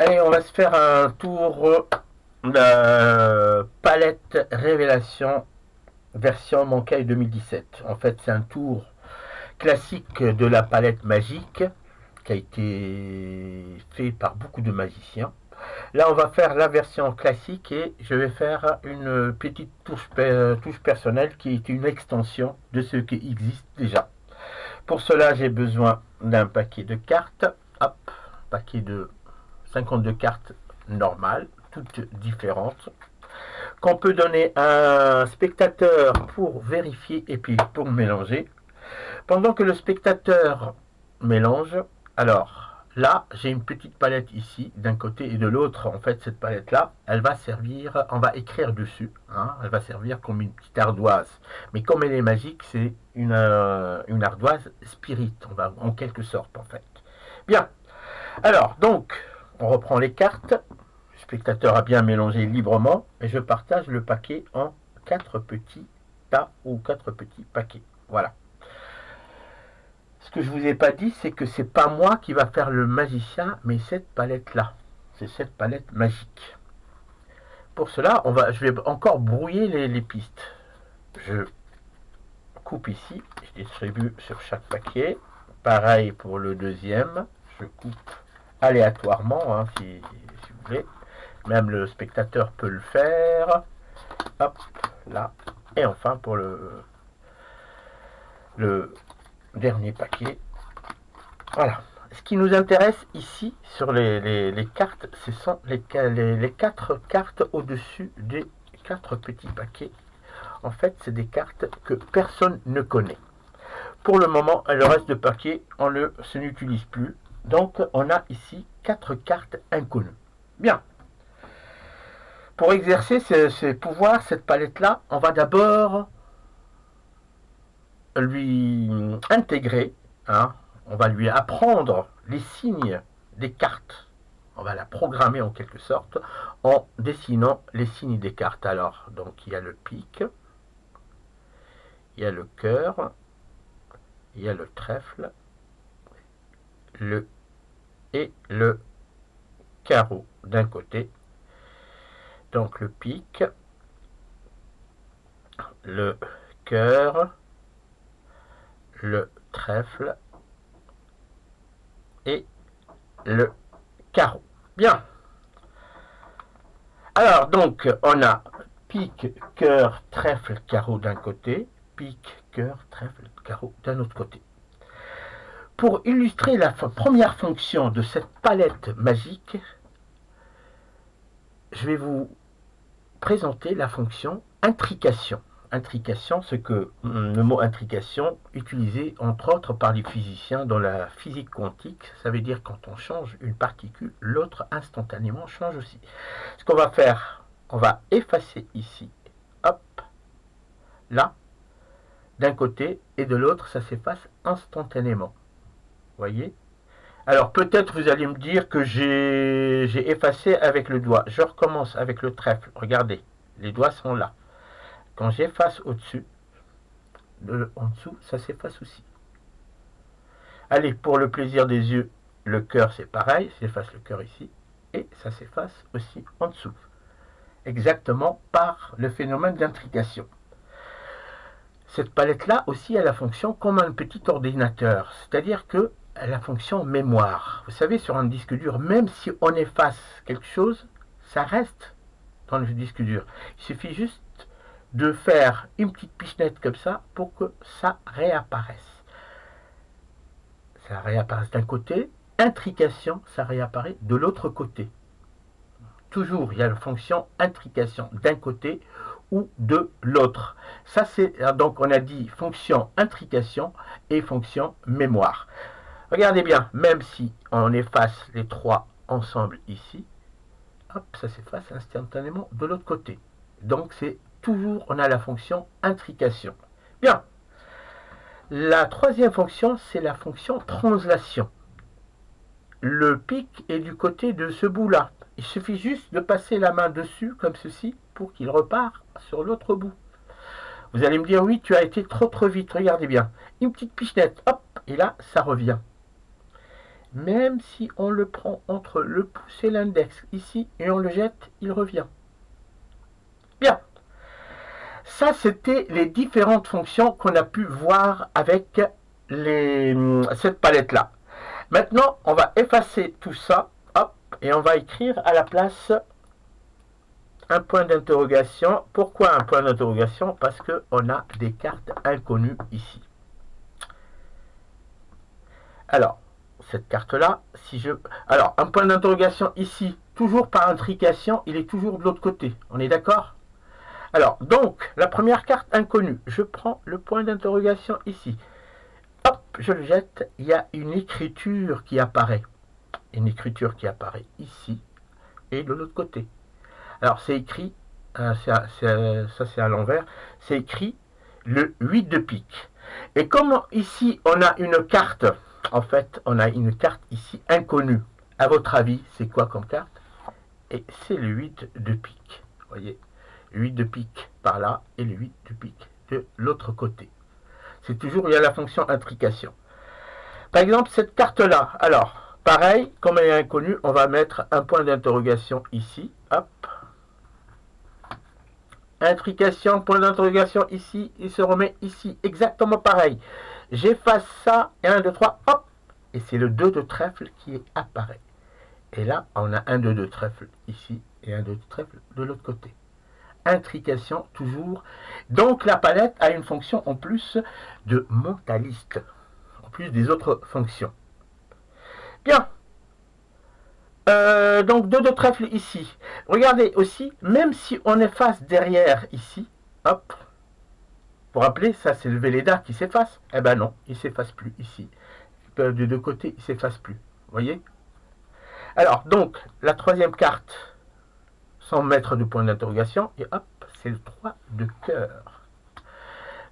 Allez, on va se faire un tour de palette révélation version Mankai 2017. En fait, c'est un tour classique de la palette magique qui a été fait par beaucoup de magiciens. Là, on va faire la version classique et je vais faire une petite touche personnelle qui est une extension de ce qui existe déjà. Pour cela, j'ai besoin d'un paquet de cartes. Hop, paquet de 52 cartes normales, toutes différentes, qu'on peut donner à un spectateur pour vérifier et puis pour mélanger. Pendant que le spectateur mélange, alors là, j'ai une petite palette ici, d'un côté et de l'autre. En fait, cette palette-là, elle va servir, on va écrire dessus, hein, elle va servir comme une petite ardoise. Mais comme elle est magique, c'est une ardoise spirit, on va, en quelque sorte, en fait. Bien, alors, donc, on reprend les cartes. Le spectateur a bien mélangé librement et je partage le paquet en 4 petits tas ou 4 petits paquets. Voilà. Ce que je vous ai pas dit, c'est que c'est pas moi qui va faire le magicien, mais cette palette-là. C'est cette palette magique. Pour cela, je vais encore brouiller les pistes. Je coupe ici, je distribue sur chaque paquet. Pareil pour le deuxième. Je coupe aléatoirement, hein, si vous voulez. Même le spectateur peut le faire. Hop, là. Et enfin, pour le dernier paquet. Voilà. Ce qui nous intéresse ici, sur les cartes, ce sont les 4 cartes au-dessus des 4 petits paquets. En fait, c'est des cartes que personne ne connaît. Pour le moment, le reste de paquet, on ne n'utilise plus. Donc, on a ici 4 cartes inconnues. Bien. Pour exercer ces pouvoirs, cette palette-là, on va d'abord lui intégrer, hein, on va lui apprendre les signes des cartes. On va la programmer en quelque sorte en dessinant les signes des cartes. Alors, donc il y a le pic, il y a le cœur, il y a le trèfle, et le carreau d'un côté. Donc le pic, le cœur, le trèfle et le carreau. Bien. Alors donc on a pic, cœur, trèfle, carreau d'un côté, pic, cœur, trèfle, carreau d'un autre côté. Pour illustrer la première fonction de cette palette magique, je vais vous présenter la fonction intrication. Intrication, ce que le mot intrication, utilisé entre autres par les physiciens dans la physique quantique, ça veut dire quand on change une particule, l'autre instantanément change aussi. Ce qu'on va faire, on va effacer ici, hop, là, d'un côté, et de l'autre, ça s'efface instantanément. Voyez? Alors peut-être vous allez me dire que j'ai effacé avec le doigt. Je recommence avec le trèfle. Regardez, les doigts sont là. Quand j'efface au-dessus, en dessous, ça s'efface aussi. Allez, pour le plaisir des yeux, le cœur c'est pareil, j'efface le cœur ici, et ça s'efface aussi en dessous. Exactement par le phénomène d'intrication. Cette palette-là aussi a la fonction comme un petit ordinateur, c'est-à-dire que la fonction mémoire. Vous savez, sur un disque dur, même si on efface quelque chose, ça reste dans le disque dur. Il suffit juste de faire une petite pichenette comme ça pour que ça réapparaisse. Ça réapparaît d'un côté, intrication, ça réapparaît de l'autre côté. Toujours, il y a la fonction intrication d'un côté ou de l'autre. Ça, c'est donc on a dit fonction intrication et fonction mémoire. Regardez bien, même si on efface les trois ensemble ici, hop, ça s'efface instantanément de l'autre côté. Donc c'est toujours, on a la fonction intrication. Bien. La troisième fonction, c'est la fonction translation. Le pic est du côté de ce bout-là. Il suffit juste de passer la main dessus, comme ceci, pour qu'il repart sur l'autre bout. Vous allez me dire, oui, tu as été trop vite, regardez bien. Une petite pichenette, hop, et là, ça revient. Même si on le prend entre le pouce et l'index ici et on le jette, il revient. Bien. Ça, c'était les différentes fonctions qu'on a pu voir avec cette palette-là. Maintenant, on va effacer tout ça, hop, et on va écrire à la place un point d'interrogation. Pourquoi un point d'interrogation? Parce qu'on a des cartes inconnues ici. Alors, cette carte-là, si je... Alors, un point d'interrogation ici, toujours par intrication, il est toujours de l'autre côté. On est d'accord? Alors, donc, la première carte inconnue, je prends le point d'interrogation ici. Hop, je le jette, il y a une écriture qui apparaît. Une écriture qui apparaît ici et de l'autre côté. Alors, c'est écrit, ça c'est à l'envers, c'est écrit le 8 de pique. Et comme ici, on a une carte, en fait, on a une carte ici inconnue. À votre avis, c'est quoi comme carte? Et c'est le 8 de pique. Vous voyez, 8 de pique par là et le 8 de pique de l'autre côté. C'est toujours, il y a la fonction intrication. Par exemple, cette carte-là, alors, pareil, comme elle est inconnue, on va mettre un point d'interrogation ici, hop. Intrication, point d'interrogation ici, il se remet ici, exactement pareil. J'efface ça, et 1, 2, 3, hop, et c'est le 2 de trèfle qui apparaît. Et là, on a un 2 de trèfle ici, et un 2 de trèfle de l'autre côté. Intrication, toujours. Donc, la palette a une fonction en plus de mentaliste, en plus des autres fonctions. Bien. Donc 2 de trèfle ici. Regardez aussi, même si on efface derrière ici, hop, vous vous rappelez, ça c'est le Velleda qui s'efface. Eh ben non, il ne s'efface plus ici. De deux côtés, il ne s'efface plus. Vous voyez? Alors, donc, la troisième carte, sans mettre de point d'interrogation, et hop, c'est le 3 de cœur.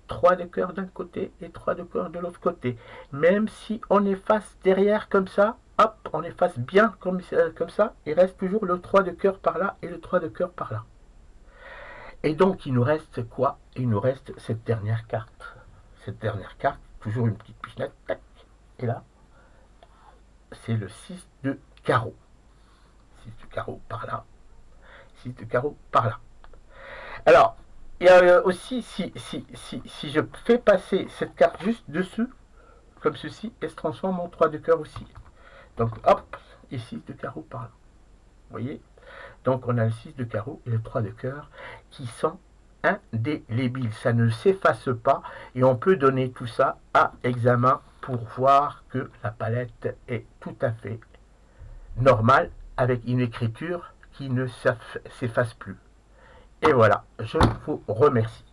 3 de cœur d'un côté et 3 de cœur de l'autre côté. Même si on efface derrière comme ça, hop, on efface bien comme ça, il reste toujours le 3 de cœur par là et le 3 de cœur par là. Et donc, il nous reste quoi? Il nous reste cette dernière carte. Cette dernière carte, toujours une petite pichenette, tac. Et là, c'est le 6 de carreau. 6 de carreau par là. 6 de carreau par là. Alors, il y a aussi, si je fais passer cette carte juste dessus, comme ceci, elle se transforme en 3 de cœur aussi. Donc, hop, et 6 de carreau par là. Vous voyez? Donc, on a le 6 de carreau et le 3 de cœur qui sont indélébiles. Ça ne s'efface pas et on peut donner tout ça à examen pour voir que la palette est tout à fait normale avec une écriture qui ne s'efface plus. Et voilà, je vous remercie.